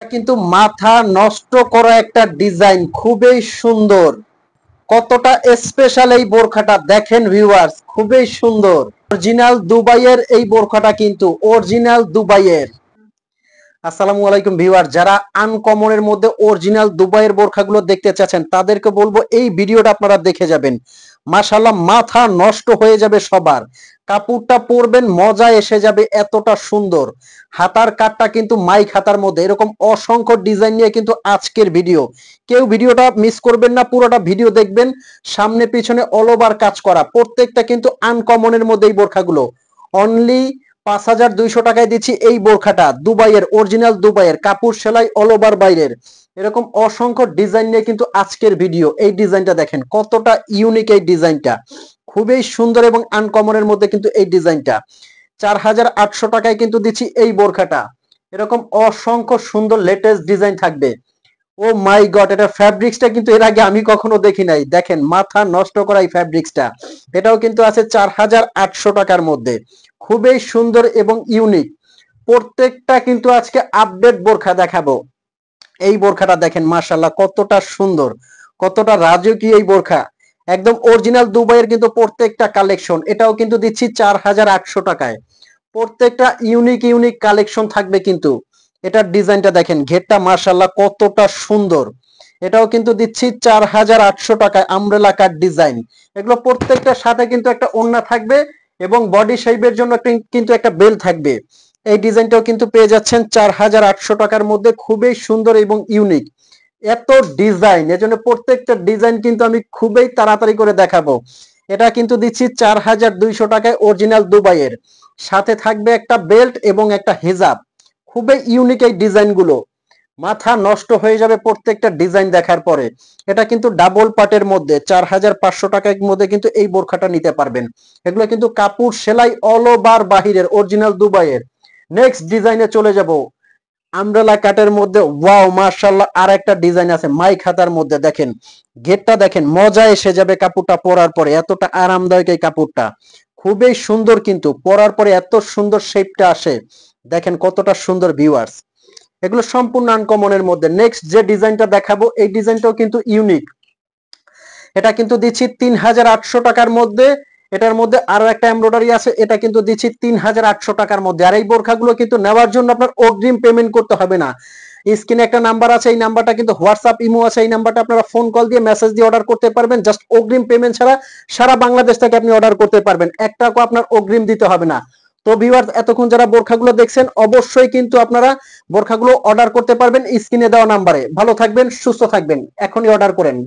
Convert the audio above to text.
কিন্তু মাথা নষ্ট করা একটা ডিজাইন, খুবই সুন্দর। কতটা স্পেশাল এই বোরখাটা দেখেন ভিউয়ার্স, খুবই সুন্দর। অরিজিনাল দুবাইয়ের এই বোরখাটা, কিন্তু অরিজিনাল দুবাইয়ের। আসসালামু আলাইকুম ভিউয়ার, যারা আনকমনের মধ্যে অরিজিনাল দুবাইয়ের বোরখাগুলো দেখতে চাচ্ছেন তাদেরকে বলবো এই ভিডিওটা আপনারা দেখে যাবেন। মাশাআল্লাহ, মাথা নষ্ট হয়ে যাবে সবার। কাপড়টা পরবেন, মজা এসে যাবে, এতটা সুন্দর। হাতার কাটটা কিন্তু মাইক হাতার মধ্যে, এরকম অসংখ্য ডিজাইন নিয়ে কিন্তু আজকের ভিডিও। কেউ ভিডিওটা মিস করবেন না, পুরোটা ভিডিও দেখবেন। সামনে পিছনে অল ওভার কাজ করা, প্রত্যেকটা কিন্তু আনকমনের মধ্যে এই বোরখাগুলো। অনলি 5,200 টাকায় দিচ্ছি এই বোরখাটা, দুবাইয়ের অরিজিনাল দুবাইয়ের কাপড়, সেলাই অল ওভার বাইরের। এরকম অসংখ্য ডিজাইন নিয়ে কিন্তু আজকের ভিডিও। এই ডিজাইনটা দেখেন কতটা ইউনিক, এই ডিজাইনটা খুবই সুন্দর এবং আনকমনের মধ্যে কিন্তু এই ডিজাইনটা। 4,800 টাকায় কিন্তু দিচ্ছি এই বোরখাটা। এরকম অসংখ্য সুন্দর লেটেস্ট ডিজাইন থাকবে। ও মাই গড, এটা ফ্যাব্রিক্সটা কিন্তু এর আগে আমি কখনো দেখি নাই। দেখেন মাথা নষ্ট করা এই ফ্যাব্রিক্সটা। এটাও কিন্তু আছে 4,800 টাকার মধ্যে। খুবই সুন্দর এবং ইউনিক। প্রত্যেকটা কিন্তু আজকে আপডেট বোরখা দেখাবো। এই বোরখাটা দেখেন মাশাআল্লাহ কতটা সুন্দর, কতটা রাজকীয় এই বোরখা। একদম অরিজিনাল দুবাইয়ের কিন্তু প্রত্যেকটা কালেকশন। এটাও কিন্তু দিচ্ছি 4,800 টাকায়। প্রত্যেকটা ইউনিক ইউনিক কালেকশন থাকবে কিন্তু। এটার ডিজাইনটা দেখেন, ঘেরটা মাশাআল্লাহ কতটা সুন্দর। এটাও কিন্তু দিচ্ছি 4,800 টাকায়, আমব্রেলা কাট ডিজাইন। এগুলো প্রত্যেকটার সাথে কিন্তু একটা ওড়না থাকবে এবং বডি শেপের জন্য কিন্তু একটা বেল থাকবে। এই ডিজাইনটাও কিন্তু পেয়ে যাচ্ছেন 4,800 টাকার মধ্যে, খুবই সুন্দর এবং ইউনিক। এত ডিজাইন, এজন্য প্রত্যেকটা ডিজাইন কিন্তু আমি খুবই তাড়াতাড়ি করে দেখাবো। এটা কিন্তু দিচ্ছি 4,200 টাকায়, অরিজিনাল দুবাইয়ের। সাথে থাকবে একটা বেল্ট এবং একটা হিজাব। খুবই ইউনিক এই ডিজাইনগুলো। মাথা নষ্ট হয়ে যাবে প্রত্যেকটা ডিজাইন দেখার পরে। এটা কিন্তু ডাবল পাটের মধ্যে 4,500 টাকার মধ্যে কিন্তু এই বোরখাটা নিতে পারবেন। এগুলো কিন্তু কাপড় সেলাই অল ওভার বাহিরের, অরিজিনাল দুবাইয়ের। নেক্সট ডিজাইনে চলে যাব। আমব্রেলা কাটের মধ্যে ওয়াও মাশাআল্লাহ, আর একটা ডিজাইন আছে মাইক হাতার মধ্যে। দেখেন ঘেরটা দেখেন, মজা এসে যাবে কাপড়টা পরার পরে। এতটা আরামদায়ক এই কাপড়টা, খুবই সুন্দর। কিন্তু পরার পরে এত সুন্দর শেপটা আসে, দেখেন কতটা সুন্দর ভিউয়ার্স। এগুলো সম্পূর্ণ আনকমনের মধ্যে। নেক্সট যে ডিজাইনটা দেখাবো, এই ডিজাইনটাও কিন্তু ইউনিক। এটা কিন্তু দিচ্ছি 3,800 টাকার মধ্যে। এটার মধ্যে আরো একটা এমব্রয়ডারি আছে, এটা কিন্তু দিচ্ছি 3,800 টাকার মধ্যে। আর এই বোরখাগুলো কিন্তু নেওয়ার জন্য আপনার অগ্রিম পেমেন্ট করতে হবে না। স্ক্রিনে একটা নাম্বার আছে, এই নাম্বারটা কিন্তু হোয়াটসঅ্যাপ ইমো আছে, এই নাম্বারটা আপনারা ফোন কল দিয়ে মেসেজ দিয়ে অর্ডার করতে পারবেন। জাস্ট অগ্রিম পেমেন্ট ছাড়া সারা বাংলাদেশ থেকে আপনি অর্ডার করতে পারবেন, 1 টাকাও আপনার অগ্রিম দিতে হবে না। তো ভিউয়ার্স, এতক্ষণ যারা বোরখাগুলো দেখছেন অবশ্যই কিন্তু আপনারা বোরখাগুলো অর্ডার করতে পারবেন স্ক্রিনে দেওয়া নাম্বারে। ভালো থাকবেন, সুস্থ থাকবেন, এখনই অর্ডার করেন।